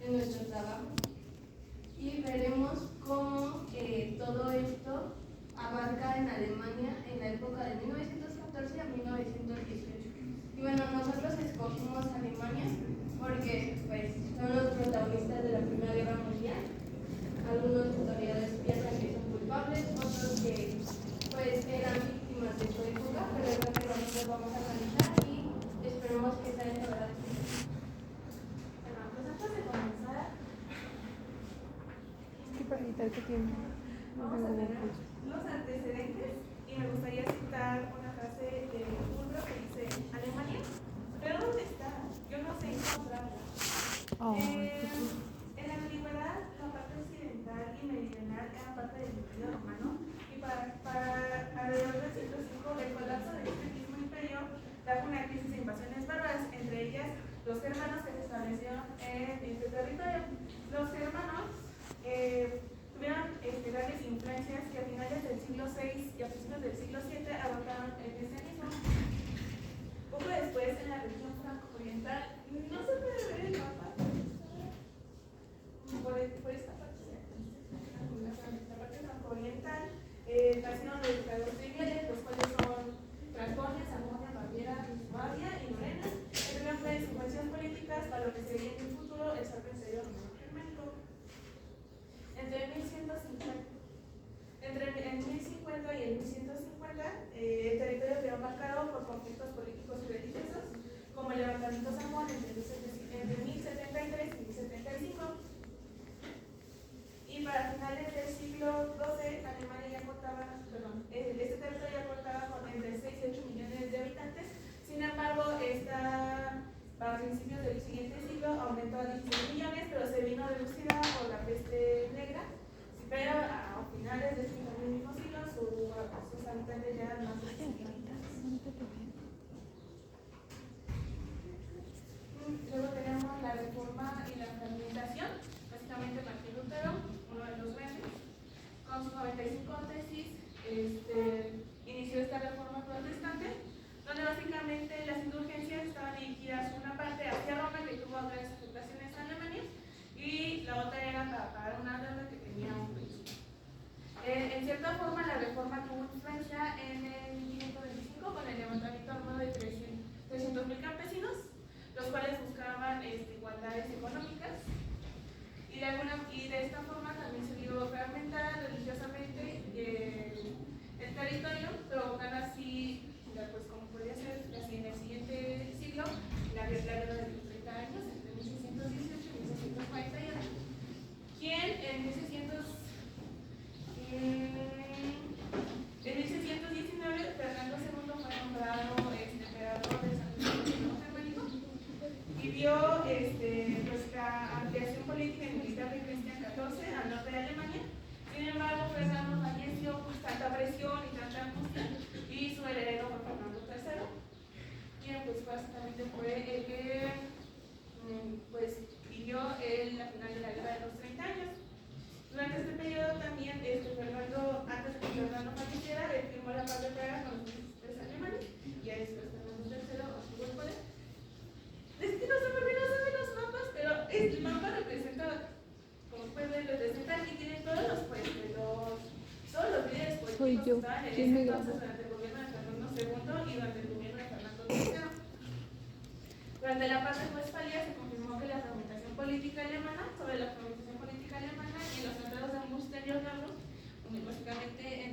en nuestro trabajo y veremos cómo todo esto abarca en Alemania en la época de 1914 a 1918. Y bueno, nosotros escogimos Alemania porque pues, son los protagonistas de la Primera Guerra Mundial. Algunos historiadores piensan que son culpables, otros que pues, eran víctimas de su época, pero es lo que nosotros vamos a analizar y esperemos que sea de verdad. Bueno, pues antes de comenzar, para evitar que tiene. vamos a tener los antecedentes y me gustaría citar una frase de un libro que dice: Alemania, ¿pero dónde está? Yo no sé encontrarla. En la antigüedad, la parte occidental y meridional era parte del Imperio Romano y para alrededor del siglo V, el colapso de este mismo imperio trajo una crisis de invasiones bárbaras, entre ellas los germanos que se establecieron en este territorio. Los germanos tuvieron grandes influencias que a finales del siglo VI y a principios del siglo VII agotaron el cristianismo. Poco después, en la región franco-oriental, no se puede ver el mapa, por esta parte, la parte franco-oriental, nacieron los dictadores civiles, los cuales son Franconia, Sajonia, Baviera, Suabia y Lorena, que tuvieron grandes influencias políticas para lo que sería en el futuro el Sacro Imperio Romano Germánico. Entre el 1050 y el 1150, el territorio quedó marcado por conflictos políticos y religiosos, como el levantamiento Samón entre 1073 y 1075. Y para finales del siglo XII, Alemania ya contaba, este territorio ya contaba con entre 6 y 8 millones de habitantes. Sin embargo, para principios del siguiente siglo aumentó a 16 millones, pero se vino reducida por la peste negra. Pero a finales de este mismo siglo, sus habitantes ya eran más de 100 habitantes. Luego tenemos la reforma y la fragmentación. Básicamente Martín Lutero, uno de los grandes, con sus 95 tesis, inició esta reforma protestante, donde básicamente las indulgencias estaban dirigidas una parte hacia Roma, que tuvo grandes afectaciones a Alemania, y la otra era para pagar una deuda que tenía un príncipe. En cierta forma, la reforma tuvo influencia en el 1525 con el levantamiento armado de 300.000 campesinos, los cuales buscaban igualdades económicas. Y de esta forma también se dio fragmentar religiosamente el territorio, provocando así, pues como podría ser así en el siguiente siglo, la guerra de los 30 años, entre 1618 y 1648, quien en 1619 Fernando II fue nombrado emperador de San Germánico y vio pues, la ampliación política y militar de Cristian XIV al norte de Alemania. Sin embargo, Fernando falleció por tanta presión y tanta angustia, y su heredero fue Fernando III, quien pues básicamente fue el que pues vivió la final de la guerra de los 30 años. Durante este periodo también Fernando, antes de que Fernando falleciera, firmó la paz de Praga con los príncipes alemanes, y ya después Fernando III obtuvo el poder. Es que no sé por qué no se ven los mapas, pero el mapa representa, como pueden ver, representa aquí tienen todos los líderes políticos que estaban en ese entonces durante el gobierno de Fernando II y durante el gobierno de Fernando III. Durante la paz de Westfalia se confirmó que la fragmentación política alemana, sobre la fragmentación política alemana y los tratados de Münster y Osnabrück, básicamente en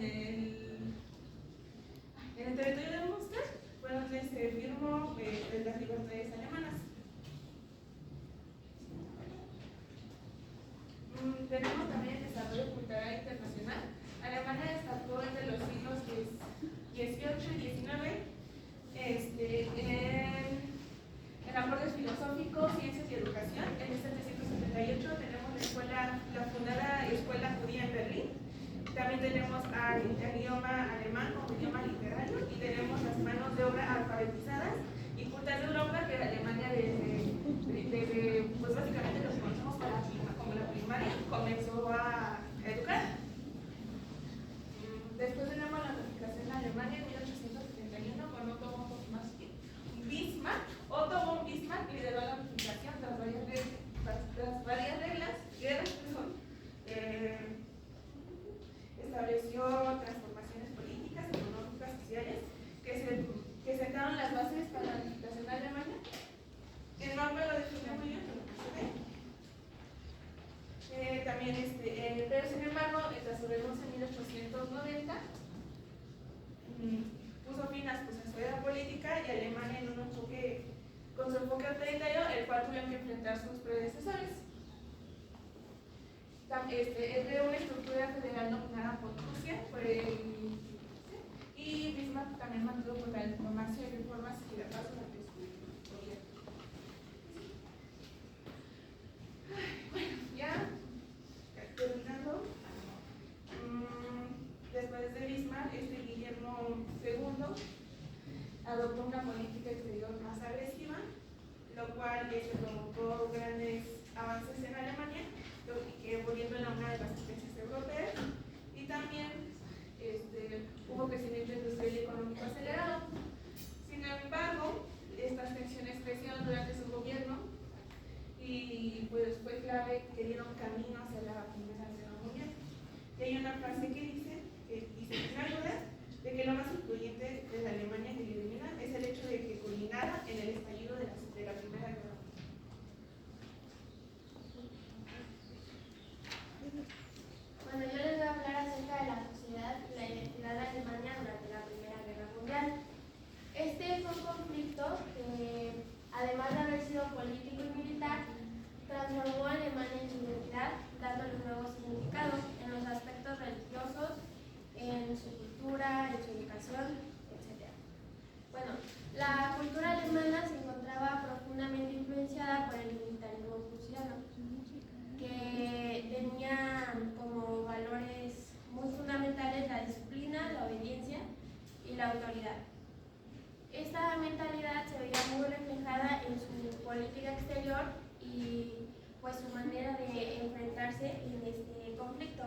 el territorio de Münster, fue donde se firmó las libertades alemanas. Tenemos también el desarrollo cultural internacional. Alemania destacó entre los siglos XVIII y XIX en aportes filosóficos, ciencias y educación. En 1778 tenemos la fundada Escuela Judía en Berlín. También tenemos el idioma alemán como idioma literario, y tenemos las manos de obra alfabetizadas y cultas de Europa, que Alemania desde pues básicamente los conocemos como la primaria, comenzó a educar. Después tenemos la unificación de Alemania en 1871 con Otto von Bismarck. Otto von Bismarck lideró la unificación tras varias también, pero sin embargo, tras su renuncia en 1890, puso fin a su vida política y Alemania en un choque con su enfoque autoritario, el cual tuvieron que enfrentar sus predecesores. Él creó una estructura federal dominada por Prusia, y Bismarck también mantuvo contra la diplomacia y reformas y la paz durante su gobierno. Bueno, ya terminando, después de Bismarck, Guillermo II adoptó una política exterior más agresiva, lo cual provocó grandes avances en Alemania, que volviéndola una de las potencias europeas, y también hubo crecimiento industrial y económico acelerado. Sin embargo, estas tensiones crecieron durante su gobierno y pues fue clave que dieron camino hacia la Primera Guerra Mundial. Y hay una frase que dice sin duda, de que lo más influyente de la Alemania que elimina es el hecho de que culminara en el estallido de la Primera Guerra Mundial. Bueno, yo les voy a hablar acerca de la sociedad y la identidad de Alemania durante la Primera Guerra Mundial. Este fue un conflicto que, además de haber sido político y militar, transformó a Alemania en su identidad, dándole un nuevo significado en los aspectos religiosos, en su cultura, en su educación, etc. Bueno, la cultura alemana se encontraba profundamente influenciada por el militarismo prusiano, que tenía como valores muy fundamentales la disciplina, la obediencia y la autoridad. Esta mentalidad se veía muy reflejada en su política exterior y pues su manera de enfrentarse en este conflicto.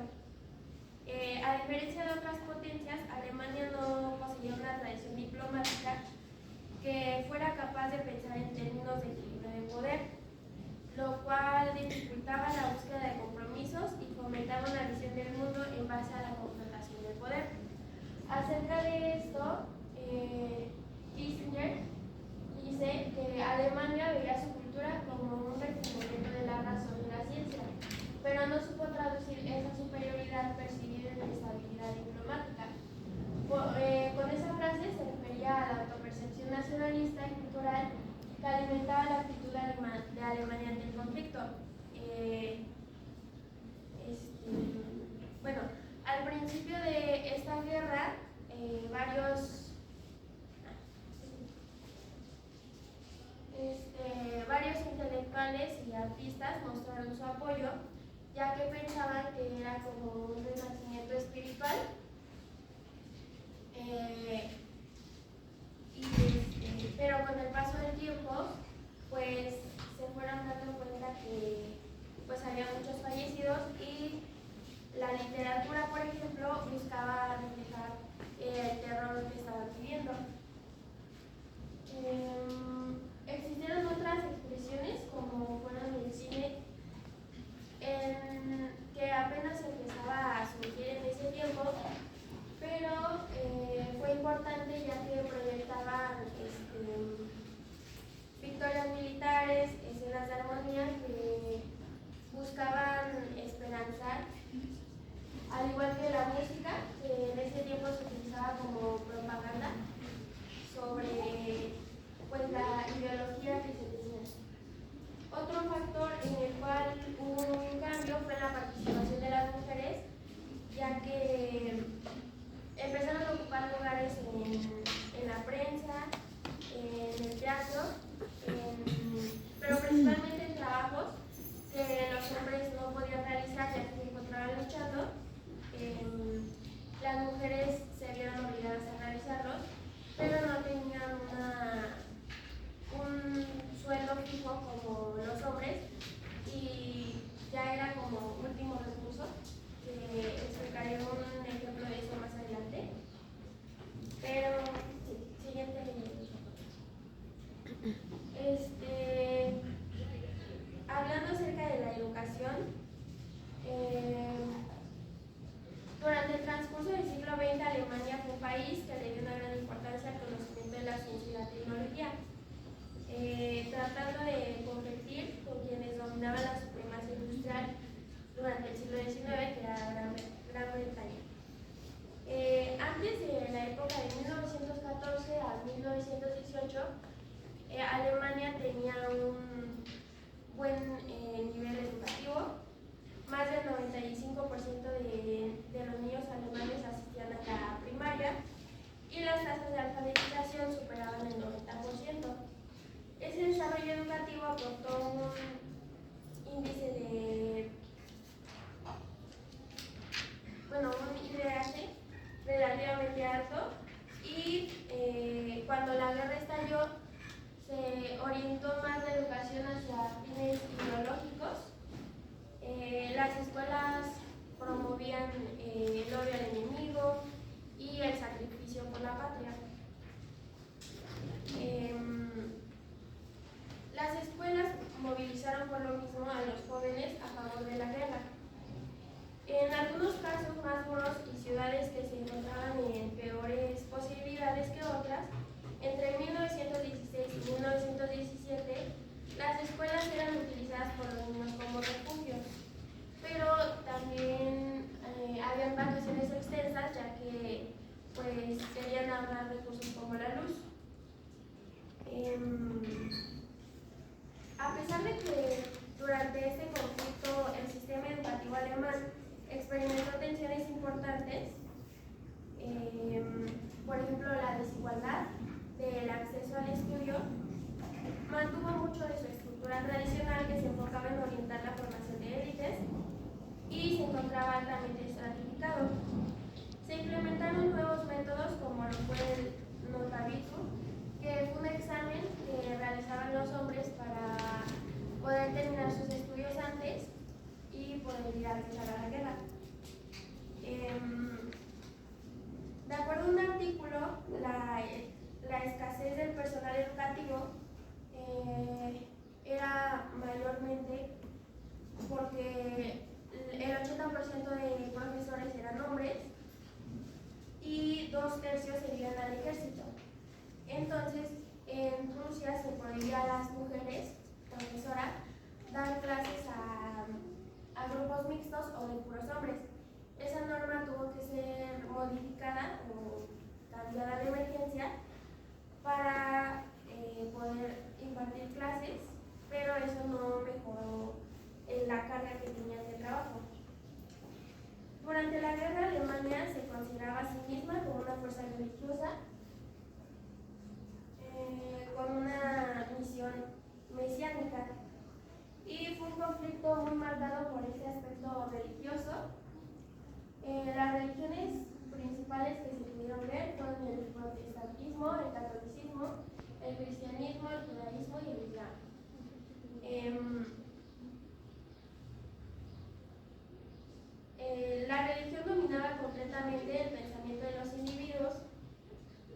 A diferencia de otras potencias, Alemania no poseía una tradición diplomática que fuera capaz de pensar en términos de equilibrio de poder, lo cual dificultaba la búsqueda de compromisos y fomentaba una visión del mundo en base a la confrontación del poder. Acerca de esto, Kissinger dice que Alemania veía su cultura como un reconocimiento de la razón y la ciencia, pero no supo traducir esa superioridad percibida en estabilidad diplomática. Con esa frase se refería a la autopercepción nacionalista y cultural que alimentaba la actitud de Alemania ante el conflicto. Bueno, al principio de esta guerra, varios intelectuales y artistas mostraron su apoyo, ya que pensaban que era como un renacimiento espiritual. Pero con el paso del tiempo, pues se fueron dando cuenta que pues había muchos fallecidos y la literatura, por ejemplo, buscaba reflejar el terror que estaban viviendo. Existieron otras expresiones, como fueron el cine, que apenas empezaba a surgir en ese tiempo, pero fue importante ya que proyectaban victorias militares, escenas de armonía que buscaban esperanzar, al igual que la música, que en ese tiempo se utilizaba como propaganda sobre pues, la ideología que se tenía. Otro nivel educativo. Más del 95% de los niños alemanes asistían a la primaria y las tasas de alfabetización superaban el 90%. Ese desarrollo educativo aportó un índice un IDH relativamente alto y cuando la guerra estalló se orientó más la educación hacia fines ideológicos. Las escuelas promovían el odio al enemigo y el sacrificio por la patria. Las escuelas movilizaron por lo mismo a los jóvenes a favor de la guerra. En algunos casos más duros y ciudades que se encontraban en peores posibilidades que otras, entre 1916 y 1917, las escuelas eran utilizadas por los niños como refugios, pero también habían vacaciones extensas ya que pues querían ahorrar recursos como la luz. A pesar de que durante este conflicto el sistema educativo alemán experimentó tensiones importantes, por ejemplo la desigualdad del acceso al estudio, mantuvo mucho de su estructura tradicional que se enfocaba en orientar la formación de élites y se encontraba altamente estratificado. Se implementaron nuevos métodos como lo fue el Notabitur, que fue un examen que realizaban los hombres para poder terminar sus estudios antes y poder ir a empezar a la guerra. De acuerdo a un artículo, la escasez del personal educativo era mayormente porque el 80% de profesores eran hombres y 2/3 se iban al ejército. Entonces, en Rusia se prohibía a las mujeres profesoras dar clases a grupos mixtos o de puros hombres. Esa norma tuvo que ser modificada o cambiada de emergencia para poder impartir clases, pero eso no mejoró la carga que tenían de trabajo. Durante la guerra, Alemania se consideraba a sí misma como una fuerza religiosa con una misión mesiánica, y fue un conflicto muy marcado por ese aspecto religioso. Las religiones principales que se pudieron ver fueron el protestantismo, el catolicismo, el cristianismo, el judaísmo y el islam. La religión dominaba completamente el pensamiento de los individuos,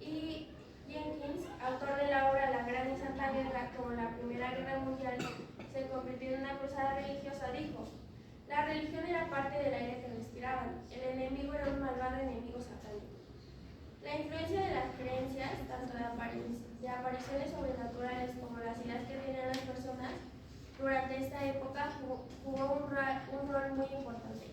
y Jenkins, autor de la obra La Gran y Santa Guerra, como la Primera Guerra Mundial se convirtió en una cruzada religiosa, dijo: la religión era parte del aire que respiraban, el enemigo era un malvado enemigo satánico. La influencia de las creencias, tanto de apariciones sobrenaturales como las ideas que tenían las personas, durante esta época jugó un rol muy importante.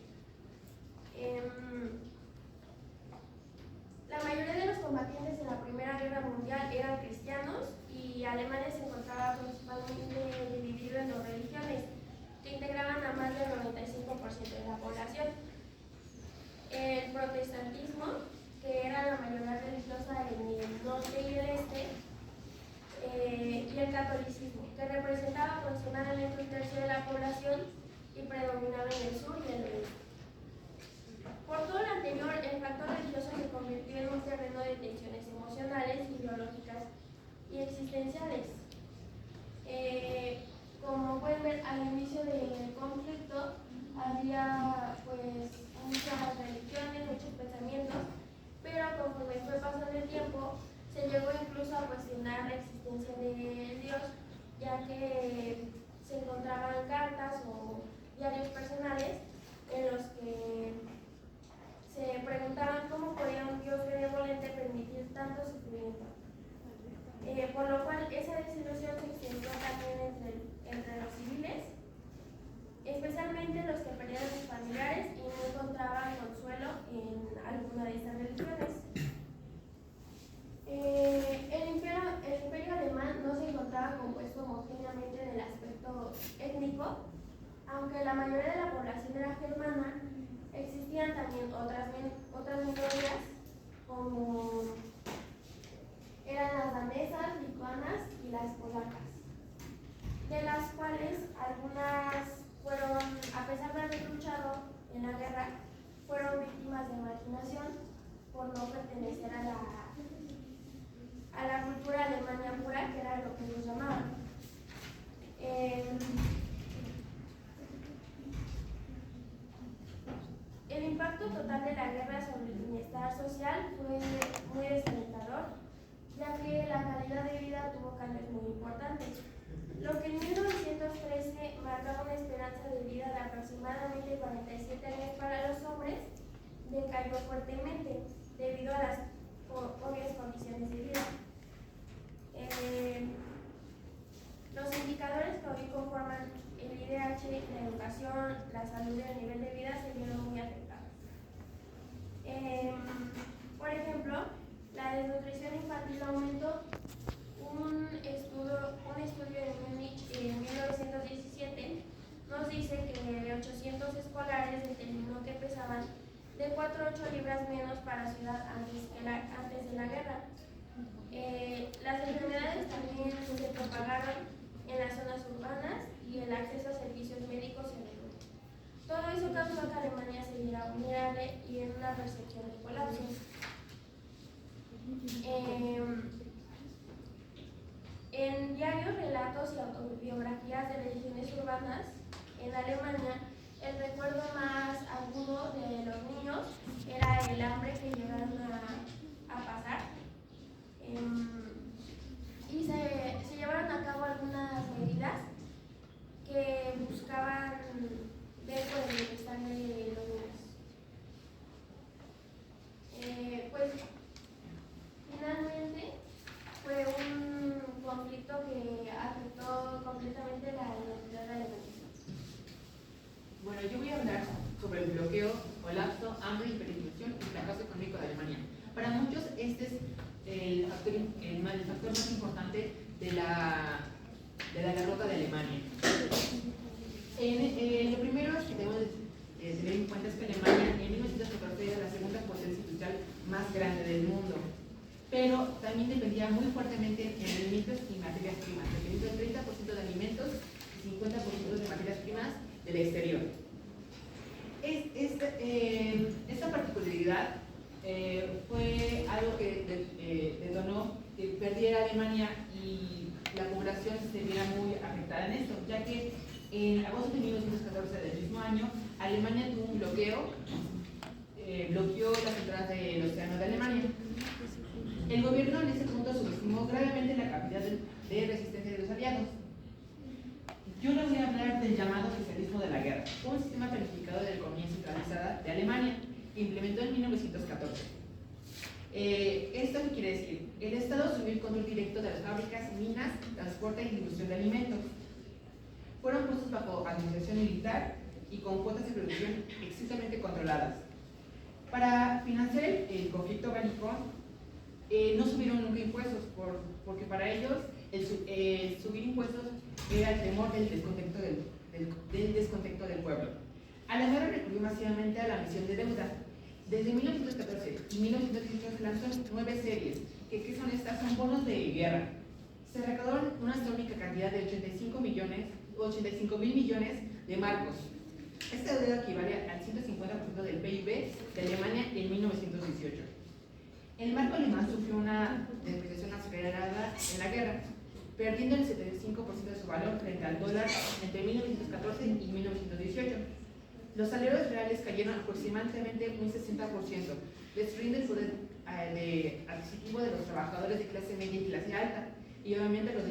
La mayoría de los combatientes en la Primera Guerra Mundial eran cristianos, y Alemania se encontraba principalmente dividido en dos religiones que integraban a más del 95% de la población: el protestantismo, que era la mayoría religiosa en el norte y el este, y el catolicismo, que representaba aproximadamente 1/3 de la población y predominaba en el sur y el oeste. Por todo lo anterior, el factor religioso se convirtió en un terreno de tensiones emocionales, ideológicas y existenciales. Como pueden ver, al inicio del conflicto había pues muchas religiones, muchos pensamientos, pero conforme fue pasando el tiempo se llegó incluso a cuestionar la existencia de Dios, ya que se encontraban cartas o diarios personales Aunque la mayoría de la población era germana, existían también otras minorías, como eran las danesas, lituanas y las polacas, de las cuales algunas fueron, a pesar de haber luchado en la guerra, fueron víctimas de marginación por no pertenecer a la cultura alemania pura, que era lo que ellos llamaban. El impacto total de la guerra sobre el bienestar social fue muy desalentador, ya que la calidad de vida tuvo cambios muy importantes. Lo que en 1913 marcaba una esperanza de vida de aproximadamente 47 años para los hombres, decayó fuertemente debido a las obvias condiciones de vida. Los indicadores que hoy conforman el IDH, la educación, la salud y el nivel de vida se vieron muy afectados. Por ejemplo, la desnutrición infantil aumentó. Un estudio de Múnich en 1917 nos dice que de 800 escolares determinó que pesaban de 4 a 8 libras menos para su edad antes de la guerra. Las enfermedades también se propagaron en las zonas urbanas y el acceso a servicios médicos se redujo. Todo eso causó que Alemania se viera vulnerable y en una percepción de colapso. En diarios, relatos y autobiografías de regiones urbanas en Alemania, el recuerdo más agudo de los niños era el hambre que llegaron a pasar. Y se llevaron a cabo algunas medidas que buscaban ver por el bienestar de los niños. Pues finalmente fue un conflicto que afectó completamente la identidad de Alemania. Bueno, yo voy a hablar sobre el bloqueo, colapso, hambre, hiperinflación y fracaso económico de Alemania. Para muchos este es el factor más importante de la derrota de Alemania. Lo primero es que debemos tener en cuenta es que Alemania en 1914 era la segunda potencia industrial más grande del mundo, pero también dependía muy fuertemente en alimentos y materias primas, dependiendo del 30% de alimentos y 50% de materias primas del exterior. Esta particularidad fue algo que detonó que perdiera Alemania y la población se viera muy afectada en esto, ya que en agosto de 1914 del mismo año, Alemania tuvo un bloqueó las entradas del océano de Alemania. El gobierno en ese punto subestimó gravemente la capacidad de resistencia de los aliados. Yo les voy a hablar del llamado socialismo de la guerra, un sistema planificado de economía centralizada de Alemania que implementó en 1914. ¿Esto qué quiere decir? El Estado asumió el control directo de las fábricas, minas, transporte y distribución de alimentos. Fueron puestos bajo administración militar y con cuotas de producción estrictamente controladas. Para financiar el conflicto bélico, no subieron nunca impuestos, porque para ellos el subir impuestos era el temor del descontento del pueblo. Alemania recurrió masivamente a la emisión de deuda. Desde 1914 y 1918 se lanzó 9 series, ¿qué son estas? Son bonos de guerra. Se recaudaron una astronómica cantidad de 85 mil millones de marcos. Esta deuda equivale al 150% del PIB de Alemania en 1918. El marco alemán sufrió una depreciación acelerada en la guerra, perdiendo el 75% de su valor frente al dólar entre 1914 y 1918. Los salarios reales cayeron aproximadamente un 60%, destruyendo el poder adquisitivo de los trabajadores de clase media y clase alta, y obviamente los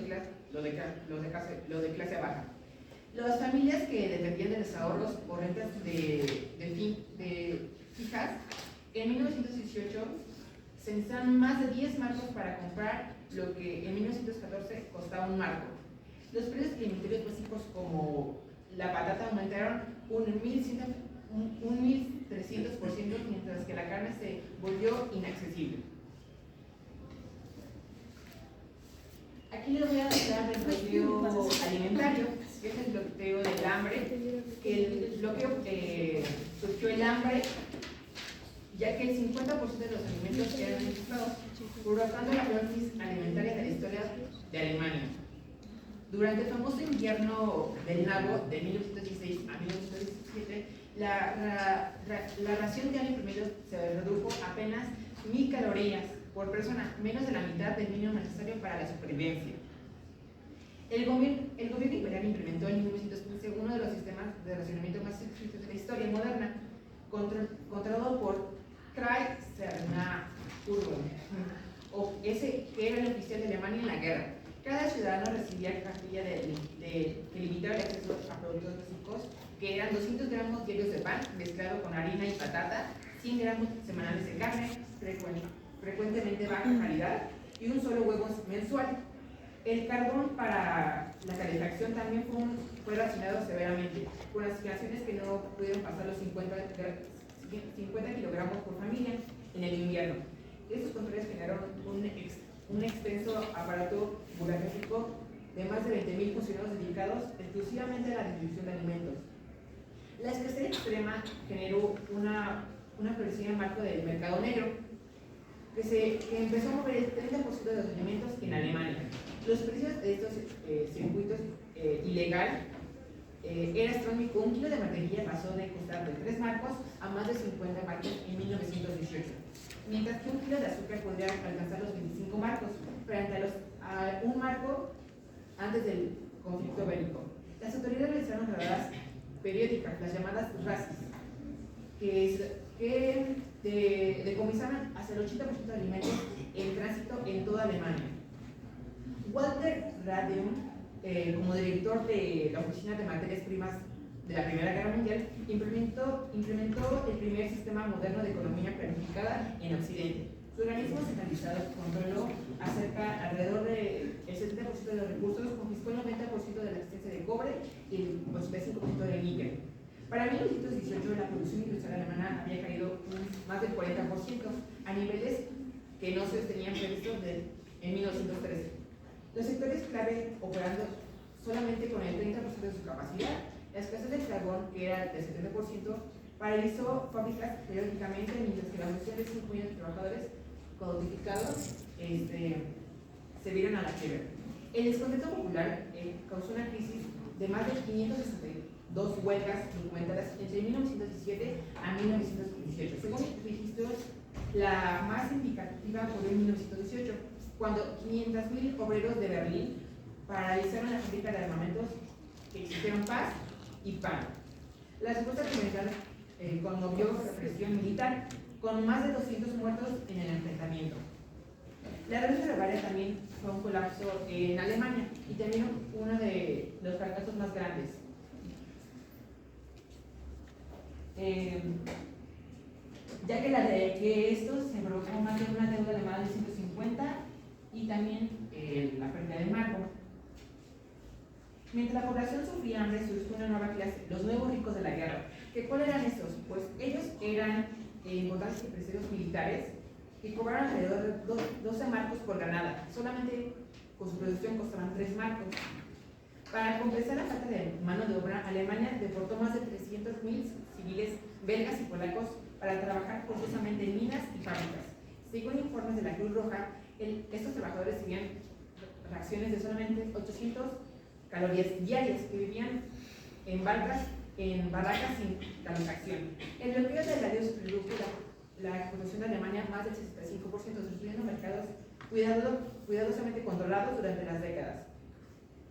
de clase baja. Las familias que dependían de los ahorros o rentas fijas, en 1918 se necesitaban más de 10 marcos para comprar lo que en 1914 costaba un marco. Los precios alimentarios básicos como la patata aumentaron un 1.300%, mientras que la carne se volvió inaccesible. Aquí les voy a hablar del bloqueo alimentario. que es el bloqueo del hambre, que el bloqueo surgió el hambre, ya que el 50% de los alimentos eran mezclados, provocando la peor crisis alimentaria de la historia de Alemania. Durante el famoso invierno del Lago de 1916 a 1917, la ración diaria promedio se redujo a apenas 1000 calorías por persona, menos de la mitad del mínimo necesario para la supervivencia. El gobierno imperial implementó en 1915 uno de los sistemas de racionamiento más estrictos de la historia moderna, controlado por Kreisverwaltung, o ese que era el oficial de Alemania en la guerra. Cada ciudadano recibía cartilla que limitaba el acceso a productos básicos, que eran 200 gramos diarios de pan mezclado con harina y patata, 100 gramos semanales de carne, frecuentemente baja calidad, y un solo huevo mensual. El carbón para la calefacción también fue racionado severamente, con asignaciones que no pudieron pasar los 50 kilogramos por familia en el invierno. Estos controles generaron un extenso aparato burocrático de más de 20.000 funcionarios dedicados exclusivamente a la distribución de alimentos. La escasez extrema generó una floreciente marco del mercado negro, que empezó a mover el 30% de los alimentos en Alemania. Los precios de estos circuitos ilegal era astronómico. Un kilo de mantequilla pasó de costar de 3 marcos a más de 50 marcos en 1918, mientras que un kilo de azúcar podría alcanzar los 25 marcos, frente a 1 marco antes del conflicto bélico. Las autoridades realizaron redadas periódicas, las llamadas Razzies, que decomisaban hasta el 80% de alimentos en tránsito en toda Alemania. Walter Radium, como director de la Oficina de Materias Primas de la Primera Guerra Mundial, implementó el primer sistema moderno de economía planificada en Occidente. Su organismo centralizado controló alrededor del 70% de los recursos, confiscó el 90% de la existencia de cobre y el 85% de níquel. Para 1918, la producción industrial alemana había caído más del 40%, a niveles que no se tenían previstos en 1913. Los sectores clave operando solamente con el 30% de su capacidad, la escasez del carbón, que era del 70%, paralizó fábricas periódicamente, mientras que la función de 5 millones de trabajadores codificados se vieron a la quiebra. El descontento popular causó una crisis de más de 562 huelgas documentadas entre 1917 a 1918. Según registros, la más significativa fue en 1918, cuando 500.000 obreros de Berlín paralizaron la fábrica de armamentos que exigieron paz y pan. La respuesta comunitaria conmovió la represión militar, con más de 200 muertos en el enfrentamiento. La guerra de Bavaria también fue un colapso en Alemania y también uno de los fracasos más grandes. Ya que esto se provocó más de una deuda de más de 150 y también la pérdida de marco. Mientras la población sufría hambre, surgió una nueva clase, los nuevos ricos de la guerra. ¿Cuáles eran estos? Pues ellos eran importantes empresarios militares que cobraron alrededor de 12 marcos por granada. Solamente con su producción costaban 3 marcos. Para compensar la falta de mano de obra, Alemania deportó más de 300.000 civiles belgas y polacos para trabajar forzosamente en minas y fábricas. Según informes de la Cruz Roja, estos trabajadores recibían raciones de solamente 800 calorías diarias, que vivían en barracas sin calefacción. El bloqueo de la diosa redujo la exportación de Alemania más del 65%, destruyendo mercados cuidadosamente controlados durante las décadas.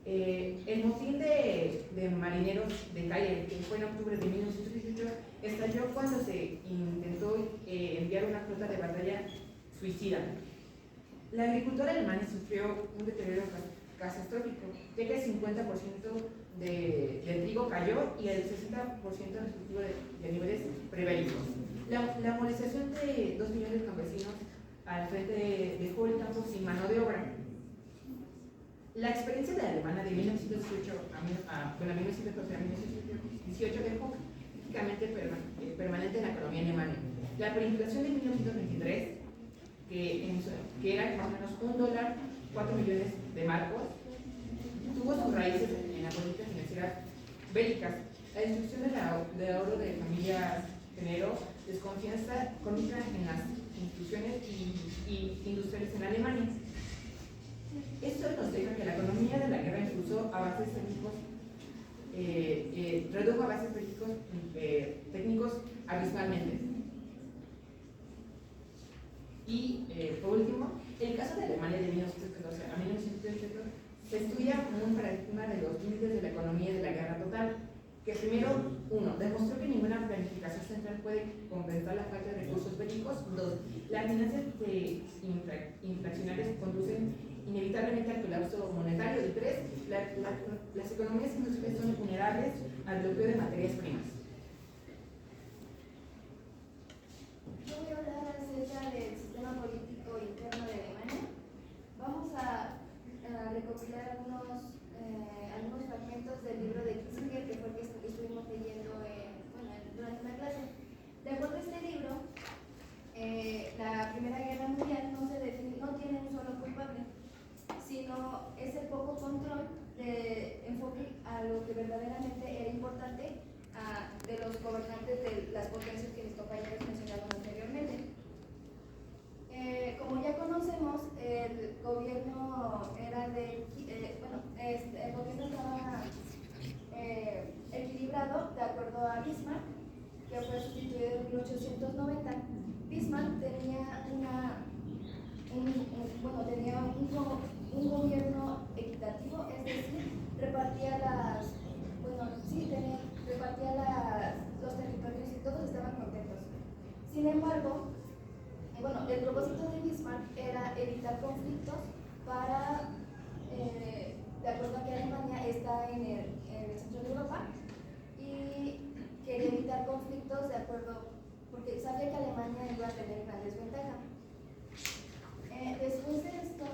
El motín de marineros de Cayenne, que fue en octubre de 1918, estalló cuando se intentó enviar una flota de batalla suicida. La agricultura alemana sufrió un deterioro catastrófico, ya que el 50% del trigo cayó y el 60% respectivo de niveles prebélicos. La movilización de 2 millones de campesinos al frente dejó el campo sin mano de obra. La experiencia de la alemana de 1918 a 1918 dejó prácticamente permanente en la economía alemana. La hiperinflación de 1923, que era más o menos $1, 4 millones de marcos, tuvo sus raíces en la política financiera bélicas. La destrucción del ahorro de familias generó desconfianza crónica en las instituciones y industriales en Alemania. Esto nos deja que la economía de la guerra impulsó avances técnicos, redujo avances técnicos abismalmente. Y por último, el caso de Alemania de 1914 a 1932 se estudia como un paradigma de los límites de la economía y de la guerra total, que primero, uno, demostró que ninguna planificación central puede compensar la falta de recursos bélicos. Dos, las finanzas inflacionarias conducen inevitablemente al colapso monetario. Y tres, las economías industriales son vulnerables al bloqueo de materias primas. Yo voy a hablar acerca del sistema político interno de Alemania. Vamos a recopilar algunos fragmentos del libro de Kissinger, que fue el que estuvimos leyendo durante la clase. De acuerdo a este libro, la Primera Guerra Mundial no tiene un solo culpable, sino es el poco control de enfoque a lo que verdaderamente era importante de los gobernantes de las potencias que mis compañeros mencionaron anteriormente. Como ya conocemos, el gobierno era el gobierno estaba equilibrado de acuerdo a Bismarck, que fue sustituido en 1890. Bismarck tenía un gobierno equitativo, es decir, repartía los territorios y todos estaban contentos. Sin embargo, el propósito de Bismarck era evitar conflictos para, de acuerdo a que Alemania está en el centro de Europa, y quería evitar conflictos de acuerdo, porque sabía que Alemania iba a tener una desventaja. Después de esto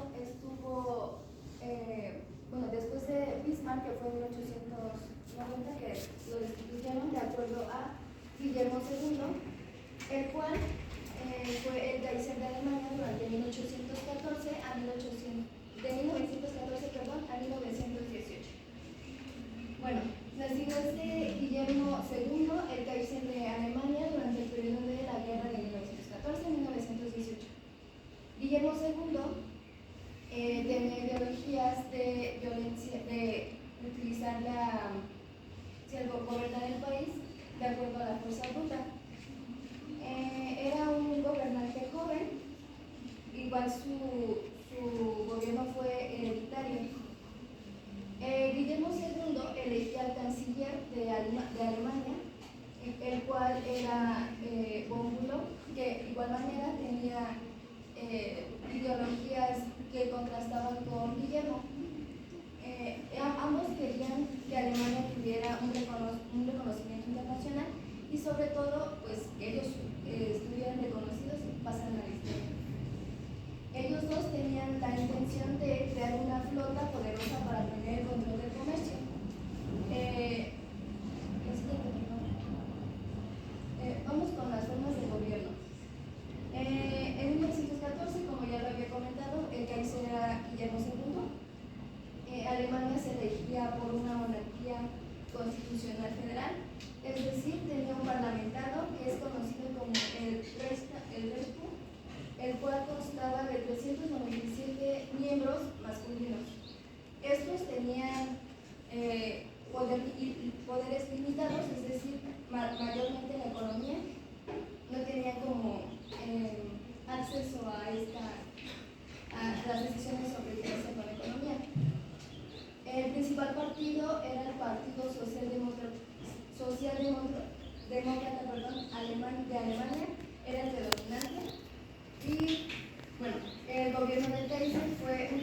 después de Bismarck, que fue en 1890, que lo destituyeron de acuerdo a Guillermo II, el cual fue el Kaiser de Alemania durante 1914 a 1918. Bueno, nacido Guillermo II, el Kaiser de Alemania durante el periodo de la guerra de 1914 a 1918. Guillermo II tenía ideologías de violencia, de utilizar gobernar el país de acuerdo a la fuerza bruta. Era un gobernante joven, igual su gobierno fue hereditario. Guillermo II elegía al canciller de Alemania, el cual era von Bülow, que de igual manera tenía ideologías que contrastaban con Guillermo. Ambos querían que Alemania tuviera un reconocimiento internacional y sobre todo pues que ellos estuvieran reconocidos y pasaran a la historia. Ellos dos tenían la intención de crear una flota poderosa para tener el control del comercio. Vamos con las formas de gobierno. En 1914, como ya lo había comentado, el Kaiser era Guillermo II. Alemania se regía por una monarquía constitucional federal, es decir, tenía un parlamentado que es conocido como el Reichstag, el cual constaba de 397 miembros masculinos. Estos tenían poderes limitados, es decir, mayormente en la economía, no tenían como acceso a las decisiones sobre qué hacer con la economía. El principal partido era el Partido Socialdemócrata de Alemania, era el predominante. Y bueno, el gobierno del Kaiser fue un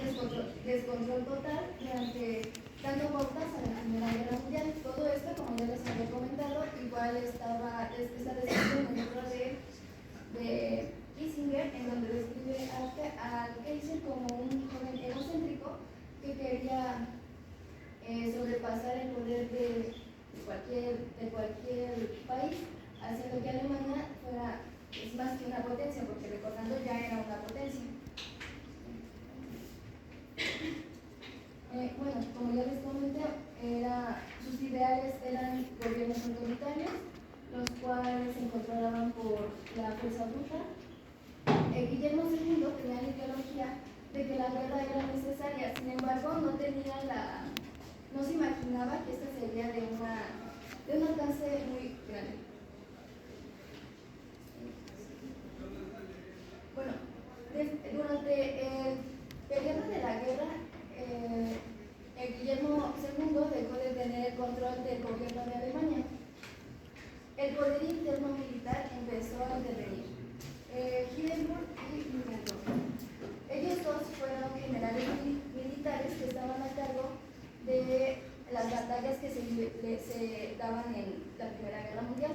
descontrol total dando pautas a la Primera Guerra Mundial. Todo esto, como ya les había comentado, igual estaba descrito en el libro de Kissinger, en donde describe al Kaiser como un joven egocéntrico que quería sobrepasar el poder de cualquier país, haciendo que Alemania fuera más que una potencia, porque recordando ya era una potencia. Como ya les comenté, su sus ideales eran gobiernos autoritarios, los cuales se controlaban por la fuerza bruta. Guillermo II tenía la ideología de que la guerra era necesaria, sin embargo no se imaginaba que esta sería de un alcance muy grande. Bueno, durante el periodo de la guerra, Guillermo II dejó de tener el control del gobierno de Alemania. El poder interno militar empezó a intervenir. Hindenburg y Ludendorff. Ellos dos fueron generales militares que estaban a cargo de las batallas que se daban en la Primera Guerra Mundial.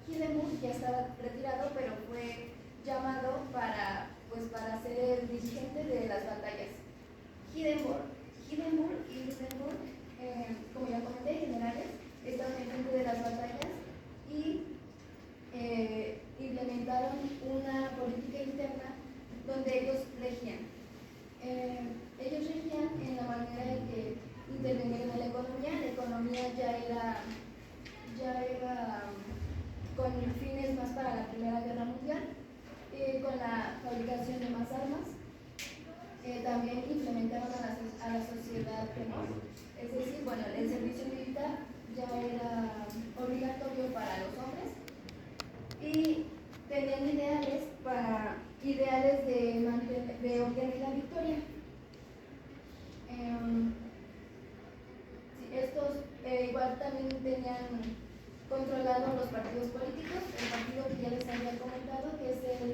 Hindenburg ya estaba retirado, pero fue llamado para ser el dirigente de las batallas. Hindenburg y Ludendorff, como ya comenté, generales, estaban en frente de las batallas y implementaron una política interna donde ellos regían. Ellos regían en la manera en que intervenían en la economía ya era con fines más para la Primera Guerra Mundial, con la fabricación de más armas. También implementaron a la sociedad penal, es decir, bueno, el servicio militar ya era obligatorio para los hombres y tenían ideales de obtener la victoria. Estos igual también tenían controlados los partidos políticos, el partido que ya les había comentado, que es el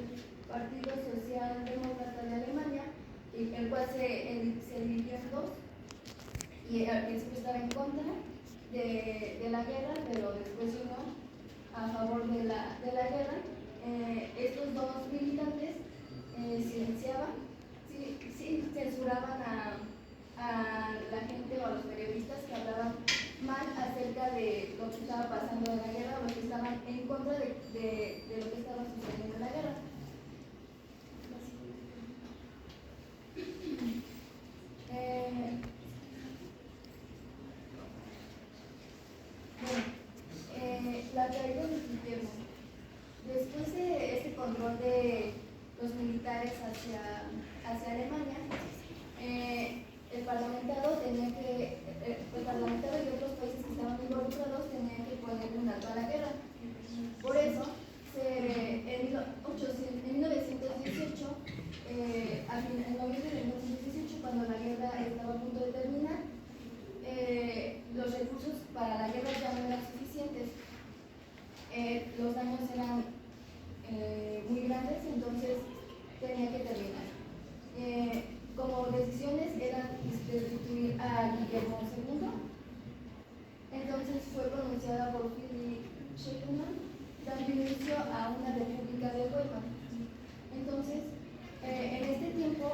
Partido Socialdemócrata de Alemania, el cual se dividió en dos, y al principio estaba en contra de la guerra, pero después vino a favor de la guerra. Estos dos militantes censuraban a la gente o a los periodistas que hablaban mal acerca de lo que estaba pasando en la guerra o los que estaban en contra de lo que estaba sucediendo en la guerra. La caída de Guillermo. Después de este control de los militares hacia Alemania, el parlamentado y otros países que estaban involucrados tenían que poner un alto a la guerra. Por eso, en 1918, en noviembre de 1918, cuando la guerra estaba a punto de terminar, los recursos para la guerra ya no eran suficientes. Los daños eran muy grandes, entonces tenía que terminar. Como decisiones eran destituir a Guillermo II, entonces fue pronunciada por Friedrich Schleicher, dando inicio a una república de Weimar. Entonces, en este tiempo,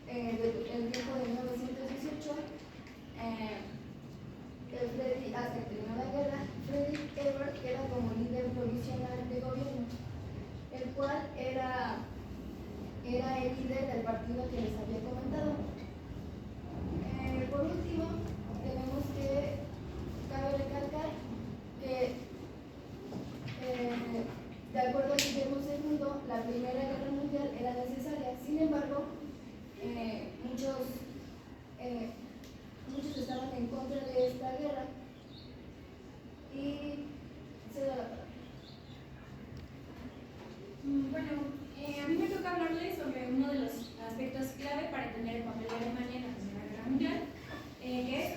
el tiempo de 1918, hasta que terminó la guerra, Friedrich Ebert era como líder provisional de gobierno, el cual era el líder del partido que les había comentado. Por último, cabe recalcar que de acuerdo a Guillermo II, la Primera Guerra Mundial era necesaria. Sin embargo, muchos estaban en contra de esta guerra y se da la palabra. Bueno, a mí me toca hablarles sobre uno de los aspectos clave para entender el papel de Alemania en la Primera Guerra Mundial, que es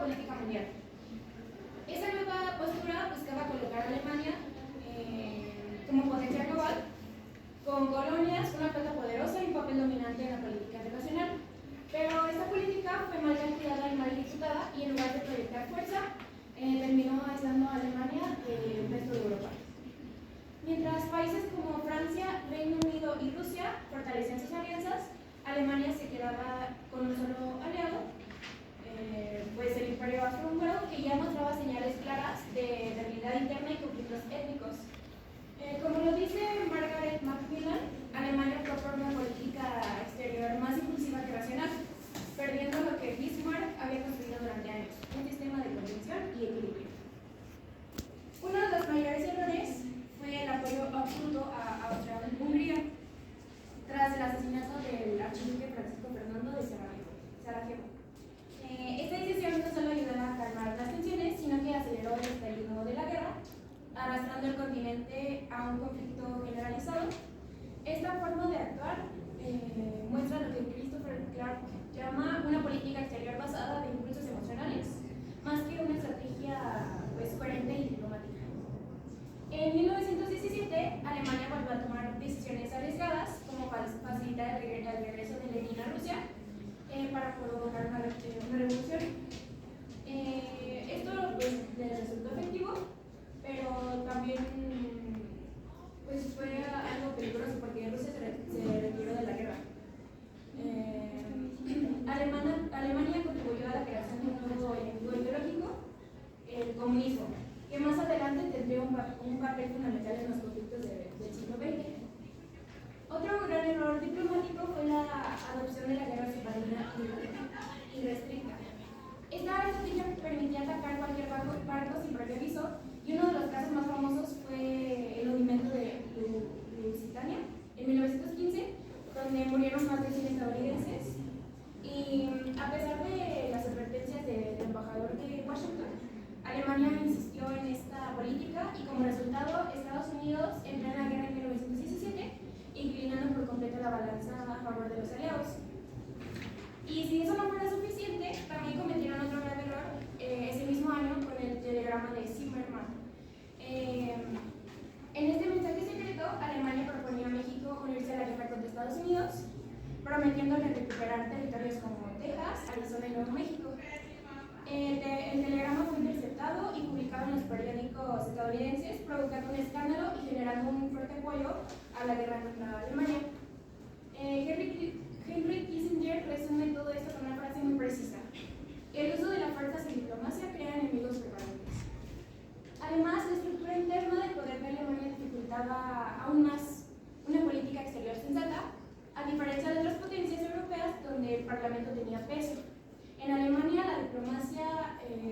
política mundial. Esta nueva postura buscaba colocar a Alemania como potencia global, con colonias, una flota poderosa y un papel dominante en la política internacional. Pero esta política fue mal calculada y mal ejecutada, y en lugar de proyectar fuerza, terminó aislando a Alemania del resto de Europa. Mientras países como Francia, Reino Unido y Rusia fortalecían sus alianzas, Alemania se quedaba con un solo aliado, pues el Imperio Austrohúngaro, que ya mostraba señales claras de debilidad interna y conflictos étnicos. Como lo dice Margaret Macmillan, Alemania optó por una política exterior más impulsiva que racional, perdiendo lo que Bismarck había construido durante años, un sistema de contención y equilibrio. Uno de los mayores errores fue el apoyo absoluto a Austria-Hungría tras el asesinato del archiduque Francisco Fernando de Sarajevo. Esta decisión no solo ayudó a calmar las tensiones, sino que aceleró el estallido de la guerra, arrastrando el continente a un conflicto generalizado. Esta forma de actuar muestra lo que Christopher Clark llama una política exterior basada en impulsos emocionales, más que una estrategia coherente y diplomática. En 1917, Alemania volvió a tomar decisiones arriesgadas, como facilitar el regreso de Lenin a Rusia para provocar una revolución. Esto le resultó efectivo, pero también fue algo peligroso porque Rusia se retiró de la guerra. Alemania contribuyó a la creación de un nuevo enemigo ideológico, el comunismo, que más adelante tendría un papel fundamental en los conflictos del siglo XX. Otro gran error diplomático fue la adopción de la guerra submarina irrestricta. Esta estrategia permitía atacar cualquier barco sin previo aviso, y uno de los casos más famosos fue el hundimiento de Lusitania en 1915, donde murieron más de 100 estadounidenses. Y a pesar de las advertencias del embajador de Washington, Alemania insistió en esta política, y como resultado, Estados Unidos entró en la guerra en 1917, inclinando por completo la balanza a favor de los aliados. Y si eso no fuera suficiente, también cometieron otro grave error ese mismo año con el telegrama de Zimmermann. En este mensaje secreto, Alemania proponía a México unirse a la guerra contra Estados Unidos, prometiéndole recuperar territorios como Texas, Arizona y Nuevo México. El telegrama fue interceptado y publicado en los periódicos estadounidenses, provocando un escándalo y generando un fuerte apoyo a la guerra contra Alemania. Henry Kissinger resume todo esto con una frase muy precisa: el uso de la fuerza sin diplomacia crea enemigos permanentes. Además, la estructura interna del poder de Alemania dificultaba aún más una política exterior sensata, a diferencia de otras potencias europeas donde el parlamento tenía peso. En Alemania, la diplomacia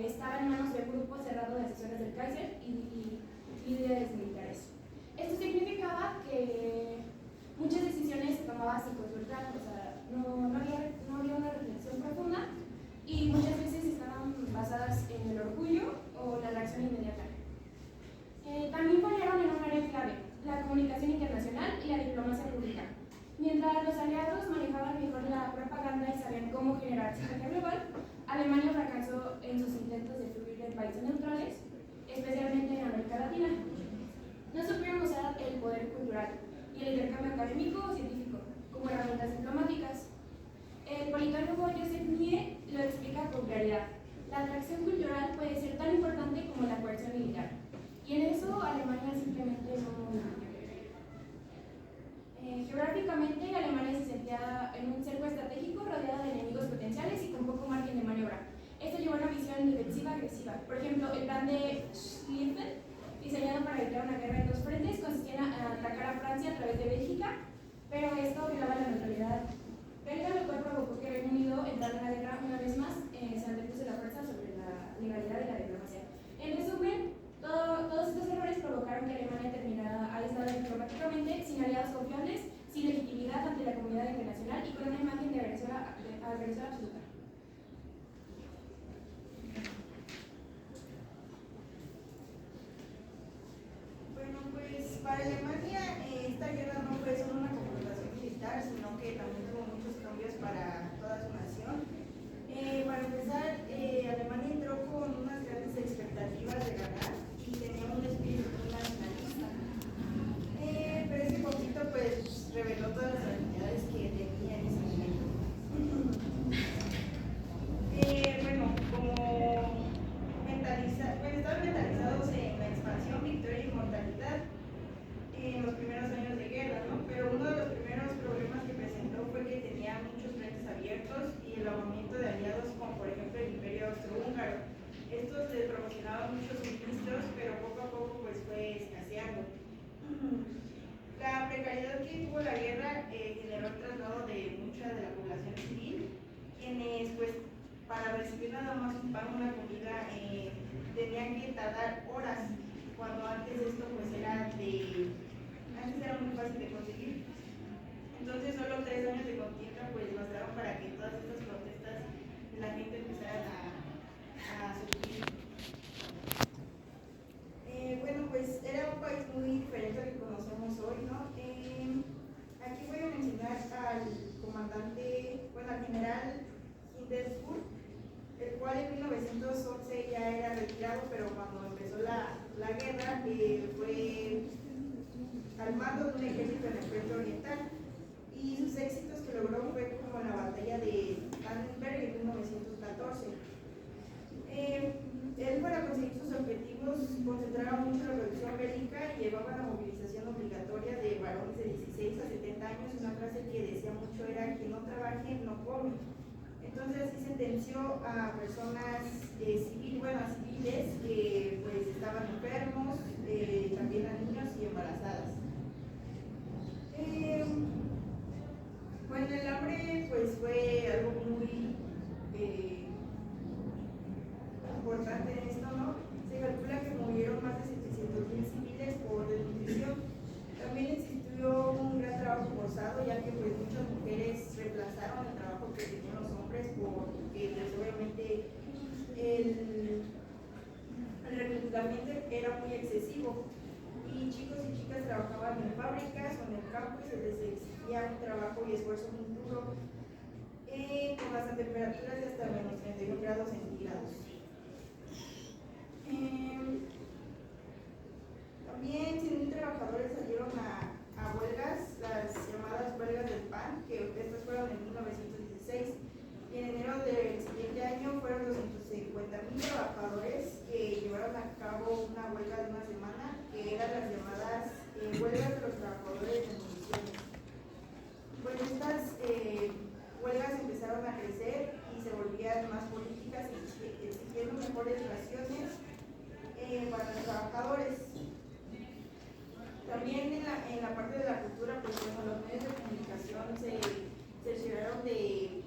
estaba en manos de un grupo cerrado de asesores del Kaiser y líderes militares. Esto significaba que muchas decisiones se tomaban sin consultar, o sea, no había una reflexión profunda, y muchas veces estaban basadas en el orgullo o la reacción inmediata. También fallaron en un área clave: la comunicación internacional y la diplomacia pública. Mientras los aliados manejaban mejor la propaganda y sabían cómo generar sinergia global, Alemania fracasó en sus intentos de fluir en países neutrales, especialmente en América Latina. No supieron usar el poder cultural y el intercambio académico o científico como herramientas diplomáticas. El politólogo Joseph Nye lo explica con claridad: la atracción cultural puede ser tan importante como la coerción militar, y en eso Alemania simplemente no. Geográficamente, Alemania se sentía en un cerco estratégico rodeado de enemigos potenciales y con poco margen de maniobra. Esto llevó a una visión defensiva agresiva. Por ejemplo, el plan de Schlieffen, diseñado para evitar una guerra en dos frentes, consistía en atacar a Francia a través de Bélgica, pero esto violaba la neutralidad belga, lo cual provocó que Reino Unido entrara en la guerra una vez más, se antepuse la fuerza sobre la legalidad de la diplomacia. En resumen, todos estos errores provocaron que Alemania terminara aislada diplomáticamente, sin aliados confiables, sin legitimidad ante la comunidad internacional y con una imagen de agresora absoluta. Bueno, pues para Alemania esta guerra no fue solo una confrontación militar, sino que también tuvo muchos cambios para toda su nación. Para empezar, los suministros, pero poco a poco pues fue escaseando. La precariedad que tuvo la guerra generó el traslado de mucha de la población civil, quienes pues para recibir nada más un pan, una comida, tenían que tardar horas, cuando antes esto pues antes era muy fácil de conseguir. Entonces solo 3 años de contienda pues bastaron para que todas estas protestas la gente empezara a sufrir. Bueno, pues era un país muy diferente al que conocemos hoy, ¿no? Aquí voy a mencionar al comandante, bueno, al general Hindenburg, el cual en 1911 ya era retirado, pero cuando empezó la guerra fue al mando de un ejército en el frente oriental, y sus éxitos que logró fue como la batalla de Tannenberg en 1914. Él, para conseguir sus objetivos, concentraba mucho la producción bélica y llevaba la movilización obligatoria de varones de 16 a 70 años. Una frase que decía mucho era: quien no trabaje no come. Entonces así sentenció a personas civiles que pues estaban enfermos, también a niños y embarazadas. Bueno, el hambre pues fue algo muy importante en esto, ¿no? Se calcula que murieron más de 700,000 civiles por desnutrición. También existió un gran trabajo forzado, ya que pues muchas mujeres reemplazaron el trabajo que tenían los hombres, porque pues, obviamente el reclutamiento era muy excesivo, y chicos y chicas trabajaban en fábricas o en el campo y se les exigía un trabajo y esfuerzo muy duro, con las temperaturas de hasta menos 31 grados centígrados. También 100,000 trabajadores salieron a huelgas, las llamadas huelgas del pan, que estas fueron en 1916, y en enero del siguiente año fueron 250,000 trabajadores que llevaron a cabo una huelga de una semana, que eran las llamadas huelgas de los trabajadores de municiones. Pues estas huelgas empezaron a crecer y se volvían más políticas, exigiendo mejores raciones para los trabajadores. También en la parte de la cultura, pues bueno, los medios de comunicación se cercioraron de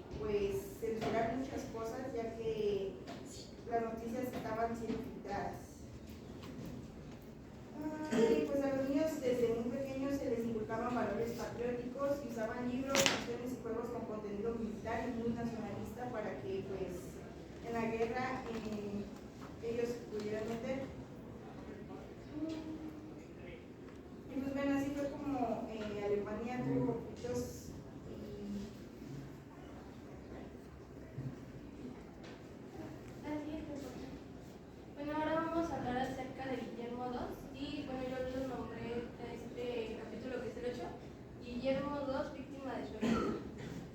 censurar muchas cosas, ya que las noticias estaban siendo filtradas. Pues a los niños desde muy pequeños se les inculcaban valores patrióticos y usaban libros, canciones y juegos con contenido militar y muy nacionalista para que pues en la guerra ellos pudieran meter. Y pues bueno, así fue como Alemania tuvo conflictos. Bueno, ahora vamos a hablar acerca de Guillermo II, y bueno, yo les nombré este capítulo, que es el 8, Guillermo II, víctima de su época.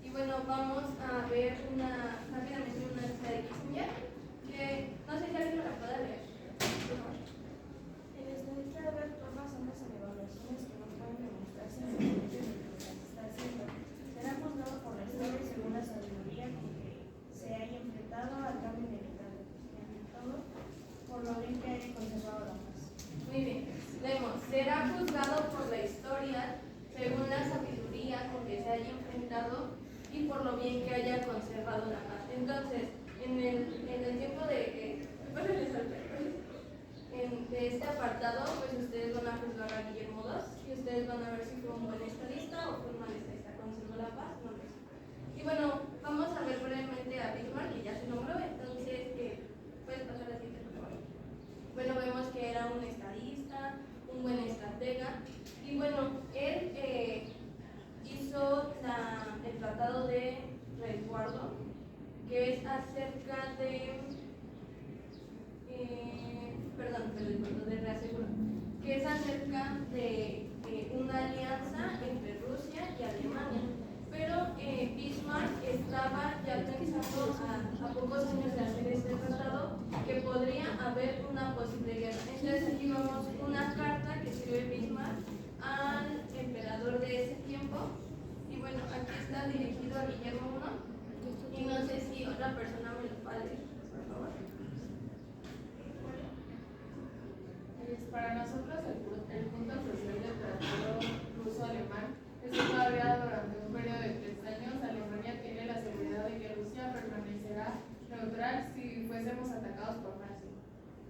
Y bueno, vamos a ver rápidamente una lista de Kissinger, que no sé si alguien me la pueda leer. En esta lista de ver todas son las evaluaciones que no pueden demostrar sinceramente de lo que se está haciendo. Será juzgado por la historia y según la sabiduría con que se haya enfrentado al cambio inevitable, entre todo por lo bien que haya conservado la paz. Muy bien, leemos: será juzgado por la historia según la sabiduría con que se haya enfrentado y por lo bien que haya conservado la paz. Entonces, en el tiempo de este apartado, pues ustedes van a juzgar a Guillermo II y ustedes van a ver si fue un buen estadista o fue un mal estadista. ¿Conservó la paz? No lo sé. Y bueno, vamos a ver brevemente a Bismarck, que ya se nombró, entonces puedes pasar a la siguiente, por favor. Bueno, vemos que era un estadista, un buen estratega, y bueno, él hizo el Tratado de Resguardo, que es acerca de reaseguro, que es acerca de una alianza entre Rusia y Alemania. Pero Bismarck estaba ya pensando a pocos años de hacer este tratado que podría haber una posible guerra. Entonces aquí vemos una carta que escribe Bismarck al emperador de ese tiempo, y bueno, aquí está dirigido a Guillermo I, y no sé si otra persona me lo puede leer, por favor. fuésemos atacados por Francia.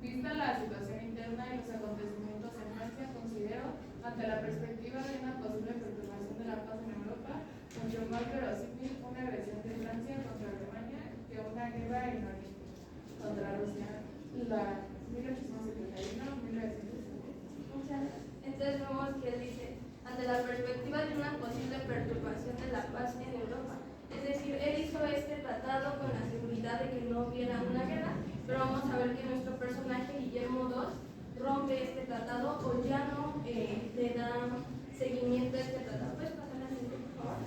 Vista la situación interna y los acontecimientos en Francia, considero, ante la perspectiva de una posible perturbación de la paz en Europa, mucho más verosímil una agresión de Francia contra Alemania que una guerra en Oriente contra Rusia. La 1871-1970. Entonces vemos que él dice, ante la perspectiva de una posible perturbación de la paz en Europa. Es decir, él hizo este tratado con la seguridad de que no hubiera una guerra, pero vamos a ver que nuestro personaje Guillermo II rompe este tratado o ya no le da seguimiento a este tratado. ¿Puedes pasar la siguiente, por favor?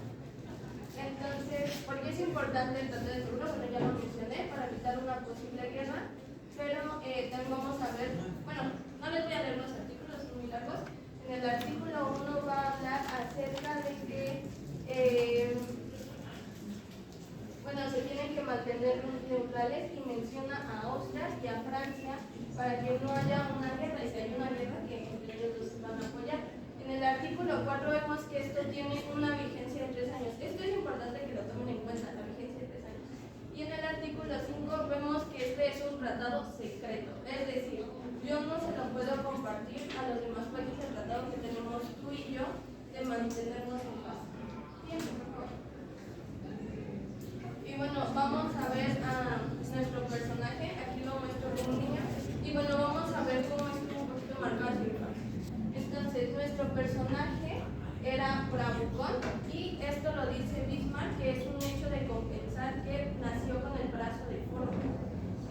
Entonces, ¿por qué es importante el tratado de seguro? Bueno, ya lo mencioné, para evitar una posible guerra, pero también vamos a ver, bueno, no les voy a leer los artículos, son muy largos. En el artículo 1 va a hablar acerca de que se tienen que mantener neutrales y menciona a Austria y a Francia para que no haya una guerra, y si hay una guerra que entre ellos dos van a apoyar. En el artículo 4 vemos que esto tiene una vigencia de 3 años. Esto es importante que lo tomen en cuenta, la vigencia de 3 años. Y en el artículo 5 vemos que este es un tratado secreto, es decir, yo no se lo puedo compartir a los demás países el tratado que tenemos tú y yo de mantenernos en paz. Bien, por favor. Y bueno, vamos a ver a nuestro personaje, aquí lo muestro con un niño, y bueno, vamos a ver cómo estuvo un poquito marcado su infancia. Entonces, nuestro personaje era bravucón, y esto lo dice Bismarck, que es un hecho de compensar que nació con el brazo deforme.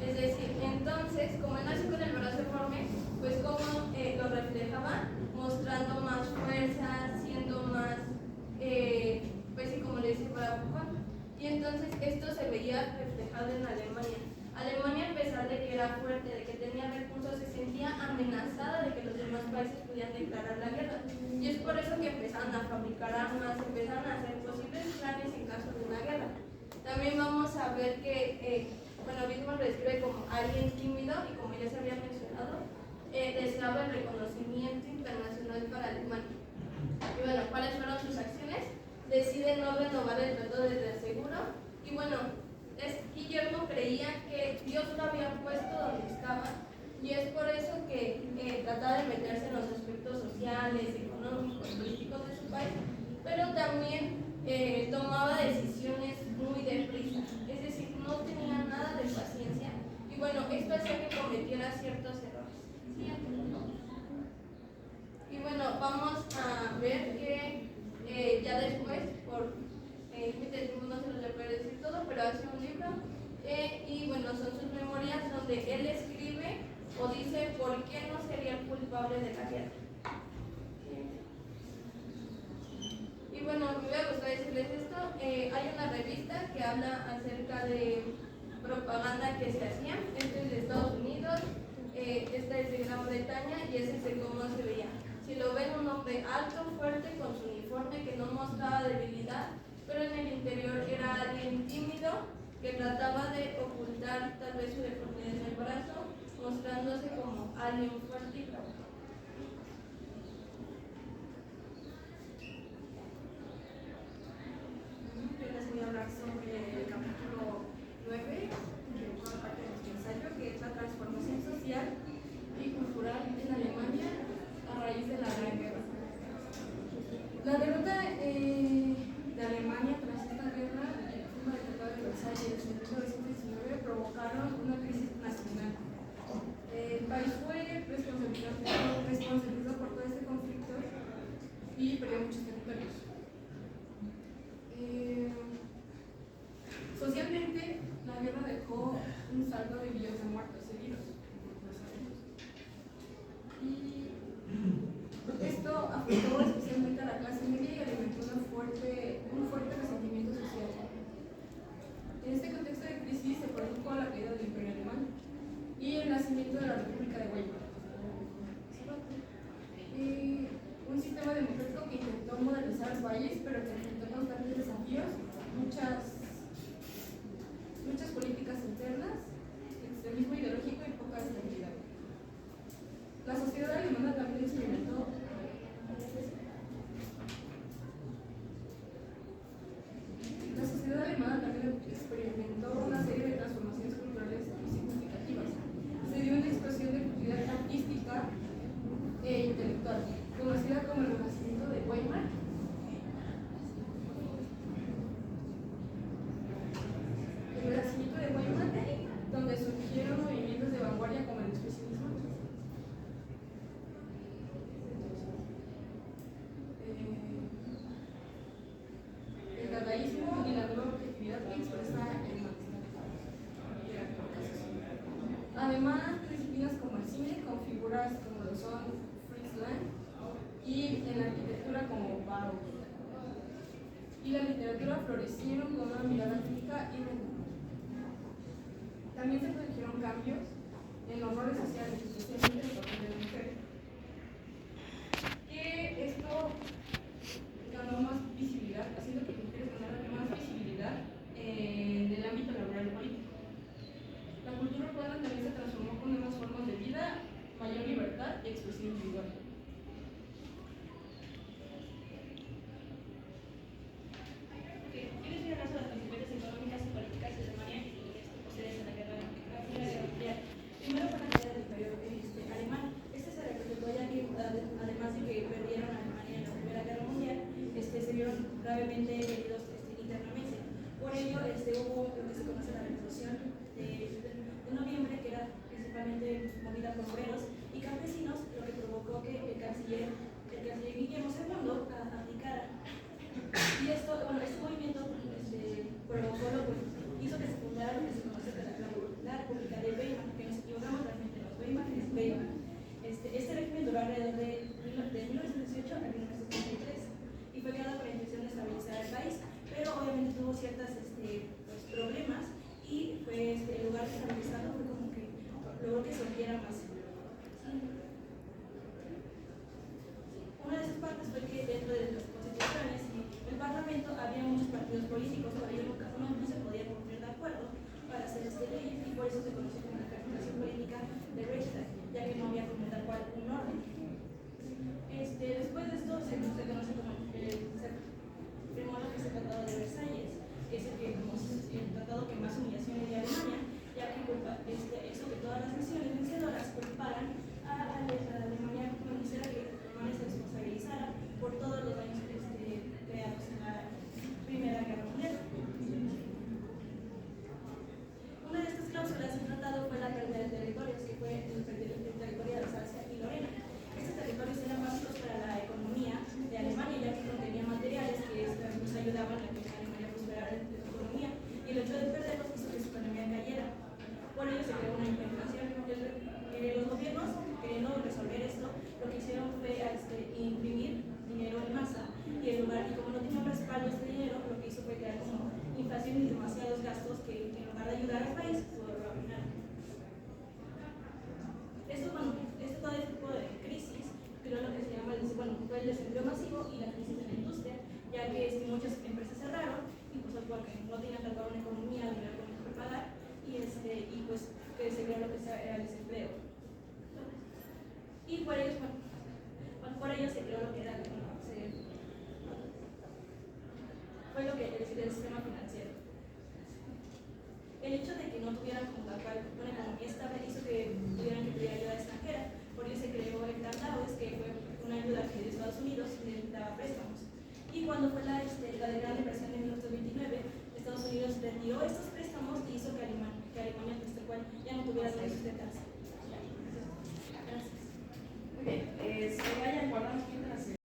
Es decir, entonces, como él nació con el brazo deforme, pues como lo reflejaba, mostrando más fuerza, siendo más, pues sí, como le dice bravucón. Y entonces esto se veía reflejado en Alemania. Alemania, a pesar de que era fuerte, de que tenía recursos, se sentía amenazada de que los demás países pudieran declarar la guerra. Y es por eso que empezaron a fabricar armas, empezaron a hacer posibles planes en caso de una guerra. También vamos a ver que, Bismarck lo describe como alguien tímido y, como ya se había mencionado, deseaba el reconocimiento internacional para Alemania. Y bueno, ¿cuáles fueron sus acciones? Decide no renovar el tratado de reaseguro, y Guillermo creía que Dios lo había puesto donde estaba, y es por eso que trataba de meterse en los aspectos sociales, económicos, políticos de su país, pero también tomaba decisiones muy deprisa, es decir, no tenía nada de paciencia, y bueno, esto hacía que cometiera ciertos errores. Siguiente, por favor. Y bueno, vamos a ver que ya después, por límite de tiempo no se los voy a poder decir todo, pero hace un libro, y bueno, son sus memorias donde él escribe o dice por qué no sería el culpable de la guerra. Y bueno, me hubiera gustado decirles esto, hay una revista que habla acerca de propaganda que se hacía, esta es de Estados Unidos, esta es de Gran Bretaña, y ese es de cómo se veía. Si lo ven, un hombre alto, fuerte, con su uniforme, que no mostraba debilidad, pero en el interior era alguien tímido, que trataba de ocultar tal vez su deformidad en el brazo, mostrándose como alguien fuerte y bravo. Yo les voy a hablar sobre el capítulo 9, que forma parte de nuestro ensayo, que es la transformación social y cultural en Alemania a raíz de la Gran Guerra. La derrota de Alemania tras esta guerra, el firma del Tratado de Versalles en 1919, provocaron una crisis nacional. El país fue responsabilizado por todo este conflicto y perdió muchos territorios. Socialmente, la guerra dejó un saldo de millones de muertos seguidos. Y esto afectó especialmente a la clase media y alimentó un fuerte resentimiento social. En este contexto de crisis se produjo la caída del Imperio Alemán y el nacimiento de la República de Weimar. Un sistema democrático que intentó modernizar el país, pero que enfrentó constantes desafíos, muchas políticas internas, extremismo ideológico y poca estabilidad. La sociedad alemana también experimentó una serie de transformaciones culturales muy significativas. vanguardia como el expresionismo. El dadaísmo y la nueva objetividad que expresa el marxismo. Además, disciplinas como el cine, con figuras como lo son Fritz Lang, y en la arquitectura como Bauhaus. Y la literatura florecieron con una mirada crítica y renovada. También se produjeron cambios en los roles sociales, especialmente el papel de la mujer. Que esto ganó más visibilidad, haciendo que las mujeres ganaran más visibilidad en el ámbito laboral y político. La cultura urbana también se transformó con nuevas formas de vida, mayor libertad y expresión individual. ¿Quieres ir a las consecuencias económicas y políticas de Alemania y esto procede de la Guerra Mundial? Primero, para la caída del Imperio alemán. Este se representó ya que, además de que perdieron a Alemania en la Primera Guerra Mundial, se vieron gravemente heridos internamente. Por ello, hubo lo que se conoce la Revolución de noviembre, que era principalmente movida por obreros y campesinos, lo que provocó que el canciller Guillermo II abdicara. Y esto, bueno, este movimiento provocó hizo que se fundara lo que se conoce como la República de Weimar, que nos equivocamos realmente, los Weimar es Weimar. Este régimen duró alrededor de 1918 a 1933 y fue creado con la intención de estabilizar el país, pero obviamente tuvo ciertos problemas y el lugar estabilizado fue como que logró que surgiera más. Una de esas partes fue que dentro de las constituciones y el parlamento había muchos partidos políticos, por ello uno no se podía poner de acuerdo para hacer leyes y por eso se conoce como la fragmentación política de Reichstag, ya que no había como tal cual un orden. Después de esto se conoce como se firmó lo que es el Tratado de Versalles, que es el tratado que más humillaciones de Alemania, ya que hizo que todas las naciones vencedoras culparan a Alemania como quisiera que Alemania se responsabilizara por todos los daños creados en la Primera Guerra Mundial. Una de estas cláusulas del tratado fue la pérdida de territorios, que fue el territorio de Alsacia y Lorena. Estos territorios eran básicos para la economía de Alemania, ya que contenían materiales que nos ayudaban a que Alemania prosperara en su economía, y el hecho de perderlos hizo que su economía cayera. Por ello se creó una hiperinflación. Los gobiernos, queriendo resolver esto, lo que hicieron fue imprimir dinero en masa, y como no tenían respaldo este dinero, lo que hizo fue crear como inflación y demasiados gastos que en lugar de ayudar al país, lo arruinaron. Todo este tipo de crisis creó lo que se llama fue el desempleo masivo y la crisis de la industria, ya que muchas empresas cerraron y porque no tenían tal cual una economía, dinero con que pagar, y pues que se creó lo que era el desempleo. Y por ello, se creó lo que era fue lo que el sistema financiero. El hecho de que no tuvieran como tal cual una economía estable hizo que tuvieran que pedir ayuda extranjera. Por ello se creó el Tratado, que fue una ayuda que de Estados Unidos les daba préstamos. Y cuando fue la Gran Depresión de 1929, Estados Unidos retiró estos